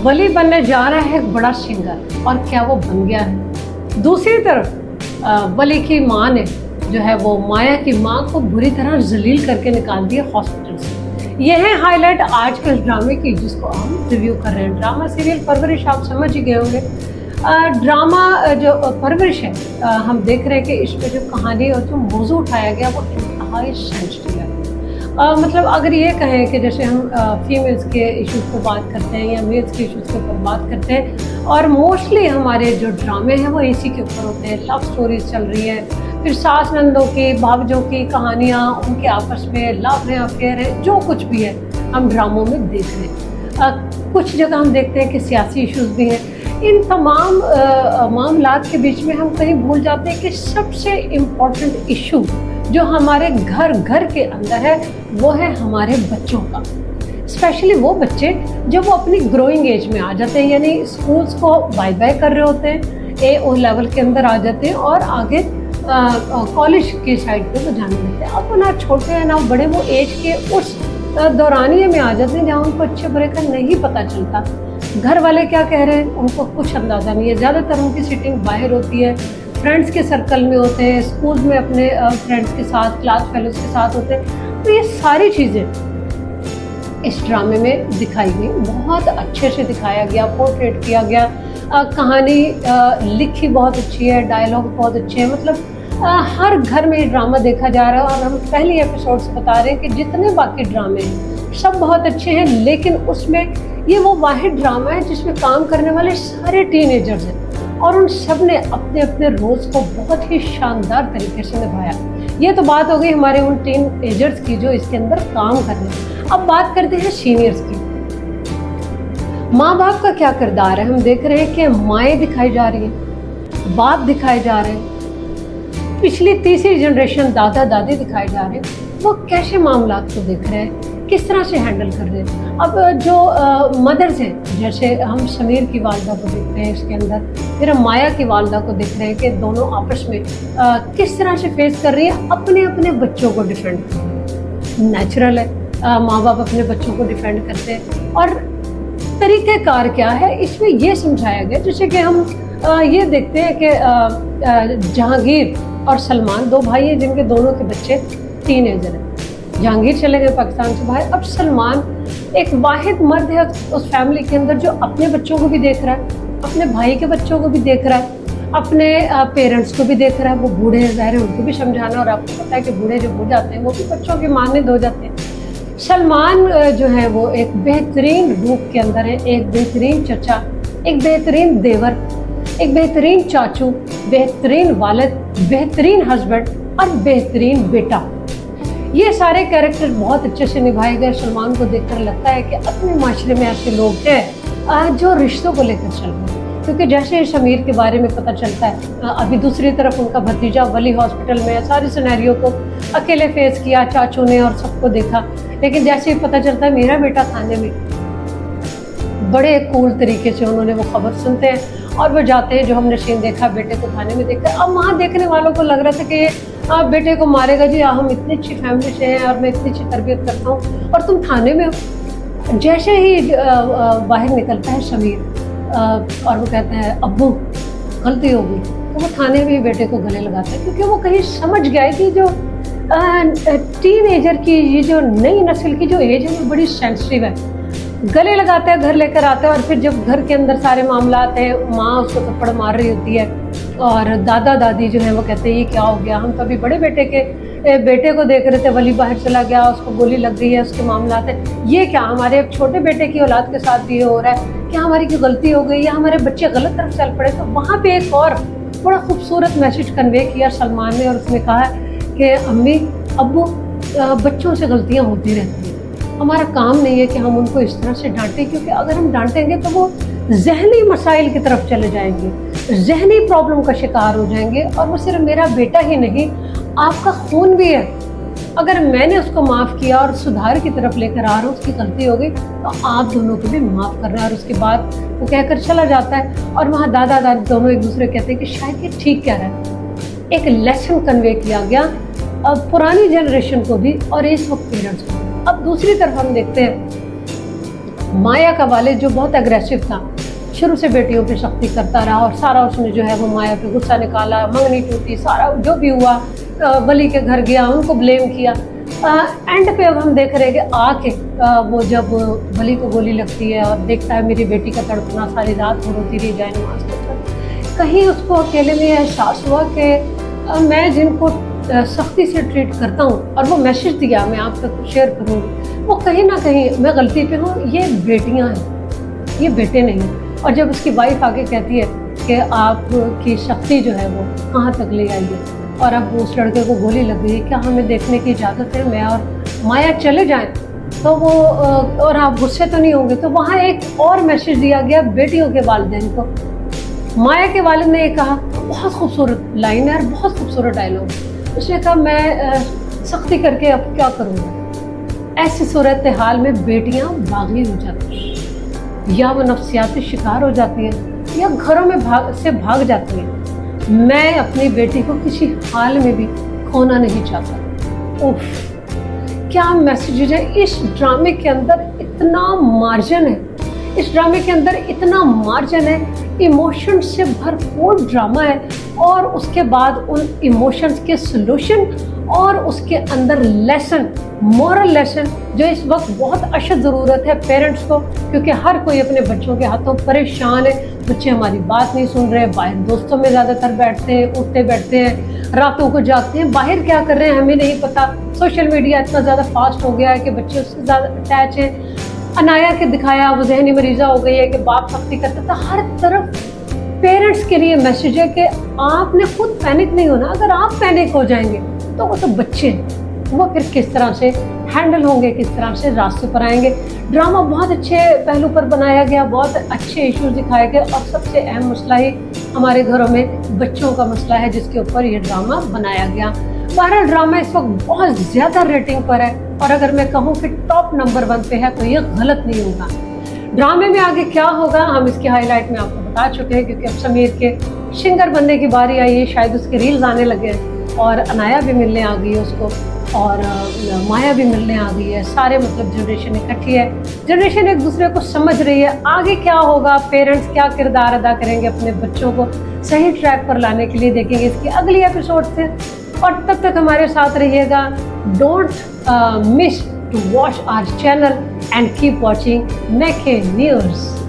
वली बनने जा रहा है एक बड़ा सिंगर, और क्या वो बन गया है। दूसरी तरफ वली की माँ ने जो है वो माया की माँ को बुरी तरह जलील करके निकाल दिया हॉस्पिटल से। यह है हाईलाइट आज के ड्रामे की जिसको हम रिव्यू कर रहे हैं। ड्रामा सीरियल परवरिश आप समझ ही गए होंगे। ड्रामा जो परवरिश है, हम देख रहे हैं कि इसमें जो कहानी और जो मौजू उठाया गया वो इंतहाई सेंसिटिव है। मतलब अगर ये कहें कि जैसे हम फीमेल्स के इश्यूज़ पर बात करते हैं या मेल्स के इश्यूज़ के ऊपर बात करते हैं, और मोस्टली हमारे जो ड्रामे हैं वो इसी के ऊपर होते हैं। लव स्टोरीज चल रही है, फिर सास नंदों की, भावजों की कहानियाँ, उनके आपस में लव है, अफेयर है, जो कुछ भी है हम ड्रामों में देख रहे हैं। कुछ जगह हम देखते हैं कि सियासी इश्यूज़ भी हैं। इन तमाम मामलात के बीच में हम कहीं भूल जाते हैं कि सबसे इम्पोर्टेंट इशू जो हमारे घर घर के अंदर है वो है हमारे बच्चों का। स्पेशली वो बच्चे जब वो अपनी ग्रोइंग एज में आ जाते हैं, यानी स्कूल्स को बाय बाय कर रहे होते हैं, ओ लेवल के अंदर आ जाते हैं और आगे कॉलेज की साइड पे वो जाने लगते हैं। अब ना छोटे हैं ना बड़े, वो एज के उस दौरानिए में आ जाते हैं जहाँ उनको अच्छे बुरे का नहीं पता चलता। घर वाले क्या कह रहे हैं उनको कुछ अंदाज़ा नहीं है। ज़्यादातर उनकी सिटिंग बाहर होती है, फ्रेंड्स के सर्कल में होते हैं, स्कूल में अपने फ्रेंड्स के साथ, क्लास फेलोज के साथ होते हैं। तो ये सारी चीज़ें इस ड्रामे में दिखाई गई, बहुत अच्छे से दिखाया गया, पोर्ट्रेट किया गया। कहानी लिखी बहुत अच्छी है, डायलॉग बहुत अच्छे हैं। मतलब हर घर में ये ड्रामा देखा जा रहा है। और हम पहले एपिसोड्स बता रहे हैं कि जितने बाकी ड्रामे हैं सब बहुत अच्छे हैं, लेकिन उसमें ये वो वाहिद ड्रामा है जिसमें काम करने वाले सारे टीनेजर्स हैं और उन सब ने अपने अपने रोल्स को बहुत ही शानदार तरीके से निभाया। ये तो बात हो गई हमारे उन टीनेजर्स की जो इसके अंदर काम कर रहे हैं। अब बात करते हैं सीनियर्स की। माँ बाप का क्या किरदार है। हम देख रहे हैं कि माएँ दिखाई जा रही हैं, बाप दिखाए जा रहे हैं, पिछली तीसरी जनरेशन दादा दादी दिखाए जा रहे हैं। वो कैसे मामलात को देख रहे हैं, किस तरह से हैंडल कर रहे हैं। अब जो मदर्स हैं, जैसे हम समीर की वालदा को देख रहे हैं इसके अंदर, फिर हम माया की वालदा को देख रहे हैं कि दोनों आपस में किस तरह से फेस कर रही है, अपने अपने बच्चों को डिफेंड कर रही है। नेचुरल है, माँ बाप अपने बच्चों को डिफेंड करते हैं। और तरीक़ेकार क्या है इसमें ये समझाया गया, जैसे कि हम ये देखते हैं कि जहांगीर और सलमान दो भाई हैं जिनके दोनों के बच्चे टीनेजर हैं। जहांगीर चले गए पाकिस्तान से बाहर, अब सलमान एक वाहिद मर्द है उस फैमिली के अंदर जो अपने बच्चों को भी देख रहा है, अपने भाई के बच्चों को भी देख रहा है, अपने पेरेंट्स को भी देख रहा है। वो बूढ़े हैं, ज़ाहिर है उनको भी समझाना, और आपको पता है कि बूढ़े जो हो जाते हैं वो भी बच्चों के मानने हो जाते हैं। सलमान जो है वो एक बेहतरीन रूप के अंदर है, एक बेहतरीन चचा, एक बेहतरीन देवर, एक बेहतरीन चाचू, बेहतरीन वालिद, बेहतरीन हस्बैंड और बेहतरीन बेटा। ये सारे कैरेक्टर बहुत अच्छे से निभाए गए। सलमान को देखकर लगता है कि अपने माशरे में ऐसे लोग हैं जो रिश्तों को लेकर चल रहे हैं, क्योंकि जैसे समीर के बारे में पता चलता है, अभी दूसरी तरफ उनका भतीजा वली हॉस्पिटल में है, सारे सिनेरियो को अकेले फेस किया चाचू ने और सबको देखा। लेकिन जैसे ही पता चलता है मेरा बेटा थाने में, बड़े कूल तरीके से उन्होंने वो खबर सुनते हैं और वो जाते हैं। जो हमने सीन देखा बेटे को थाने में देखकर, अब वहाँ देखने वालों को लग रहा था कि आप बेटे को मारेगा जी, हम इतनी अच्छी फैमिली से हैं और मैं इतनी अच्छी तरबियत करता हूँ और तुम थाने में हो। जैसे ही बाहर निकलता है समीर और वो कहता है अब्बू गलती हो गई, तो वो थाने में ही बेटे को गले लगाता है, क्योंकि वो कहीं समझ गया कि जो टीनेजर की ये जो नई नस्ल की जो एज है वो बड़ी सेंसिटिव है। गले लगाता है, घर लेकर आता है, और फिर जब घर के अंदर सारे मामलात हैं, माँ उसको थप्पड़ मार रही होती है और दादा दादी जो है वो कहते हैं ये क्या हो गया, हम तो अभी बड़े बेटे को देख रहे थे, वली बाहर चला गया, उसको गोली लग गई है, उसके मामलात हैं, ये क्या हमारे छोटे बेटे की औलाद के साथ भी हो रहा है, क्या हमारी कोई गलती हो गई या हमारे बच्चे गलत तरफ चल पड़े। तो वहाँ पे एक और बड़ा खूबसूरत मैसेज कन्वे किया सलमान ने, और उसने कहा कि अम्मी अब्बू बच्चों से गलतियाँ होती रहती हैं, हमारा काम नहीं है कि हम उनको इस तरह से डांटें, क्योंकि अगर हम डांटेंगे तो वो जहनी मसाइल की तरफ चले जाएंगे, जहनी प्रॉब्लम का शिकार हो जाएंगे। और वो सिर्फ मेरा बेटा ही नहीं, आपका खून भी है। अगर मैंने उसको माफ़ किया और सुधार की तरफ लेकर आ रहा हूँ, उसकी गलती हो गई, तो आप दोनों को भी माफ़ कर रहा है। और उसके बाद वो कहकर चला जाता है और वहाँ दादा दादी दोनों एक दूसरे कहते हैं कि शायद ये ठीक कह रहा है। एक लेसन कन्वे किया गया पुरानी जनरेशन को भी और इस वक्त पेरेंट्स को। अब दूसरी तरफ हम देखते हैं माया का वालिद जो बहुत एग्रेसिव था, शुरू से बेटियों पे सख्ती करता रहा और सारा उसने जो है वो माया पे गुस्सा निकाला, मंगनी टूटी, सारा जो भी हुआ वली के घर गया, उनको ब्लेम किया। एंड पे अब हम देख रहे हैं कि आके वो जब वली को गोली लगती है और देखता है मेरी बेटी का तड़पना, सारी रात वो रोती रही जाए नमाज पढ़कर, कहीं उसको अकेले में एहसास हुआ कि मैं जिनको सख्ती से ट्रीट करता हूँ और वो मैसेज दिया मैं आप तक शेयर करूँगी, वो कहीं ना कहीं मैं गलती पे हूँ, ये बेटियाँ हैं, ये बेटे नहीं। और जब उसकी वाइफ आगे कहती है कि आपकी शक्ति जो है वो कहाँ तक ले आई है और अब उस लड़के को गोली लग गई है, क्या हमें देखने की इजाज़त है, मैं और माया चले जाएं तो वो और आप गुस्से तो नहीं होंगे। तो वहाँ एक और मैसेज दिया गया बेटियों के वालिदैन को। माया के वालिद ने ये कहा, बहुत खूबसूरत लाइन है और बहुत खूबसूरत डायलॉग, उसने कहा मैं सख्ती करके अब क्या करूँगा। ऐसी सूरत हाल में बेटियाँ बागी हो जाती हैं, या वो नफ्सियाती शिकार हो जाती हैं या घरों में भाग जाती हैं। मैं अपनी बेटी को किसी हाल में भी खोना नहीं चाहता। उफ, क्या मैसेज है। इस ड्रामे के अंदर इतना मार्जिन है, इस ड्रामे के अंदर इतना मार्जिन है, इमोशंस से भरपूर ड्रामा है और उसके बाद उन इमोशंस के सॉल्यूशन और उसके अंदर लेसन, मॉरल लेसन जो इस वक्त बहुत अशद ज़रूरत है पेरेंट्स को, क्योंकि हर कोई अपने बच्चों के हाथों परेशान है। बच्चे हमारी बात नहीं सुन रहे, बाहर दोस्तों में ज़्यादातर बैठते हैं, उठते बैठते हैं, रातों को जागते हैं, बाहर क्या कर रहे हैं हमें नहीं पता। सोशल मीडिया इतना ज़्यादा फास्ट हो गया है कि बच्चे उससे ज़्यादा अटैच हैं। अनाया के दिखाया वो जहनी मरीज़ा हो गई है कि बाप सख्ती करता था। हर तरफ पेरेंट्स के लिए मैसेज है कि आपने खुद पैनिक नहीं होना, अगर आप पैनिक हो जाएंगे तो वो तो बच्चे वो फिर किस तरह से हैंडल होंगे, किस तरह से रास्ते पर आएंगे। ड्रामा बहुत अच्छे पहलू पर बनाया गया, बहुत अच्छे इश्यूज दिखाए गए और सबसे अहम मसला ही हमारे घरों में बच्चों का मसला है जिसके ऊपर ये ड्रामा बनाया गया। बहरहाल ड्रामा इस वक्त बहुत ज़्यादा रेटिंग पर है और अगर मैं कहूँ कि टॉप नंबर 1 पे है तो ये गलत नहीं होगा। ड्रामे में आगे क्या होगा हम इसकी हाईलाइट में आपको बता चुके हैं, क्योंकि अब समीर के सिंगर बनने की बारी आई है, शायद उसके रील्स आने लगे हैं और अनाया भी मिलने आ गई है उसको और माया भी मिलने आ गई है। सारे मतलब जनरेशन इकट्ठी है, जनरेशन एक दूसरे को समझ रही है। आगे क्या होगा, पेरेंट्स क्या किरदार अदा करेंगे अपने बच्चों को सही ट्रैक पर लाने के लिए, देखेंगे इसकी अगली एपिसोड से। और तब तक हमारे साथ रहिएगा। Don't miss to watch our channel and keep watching मैके न्यूज़।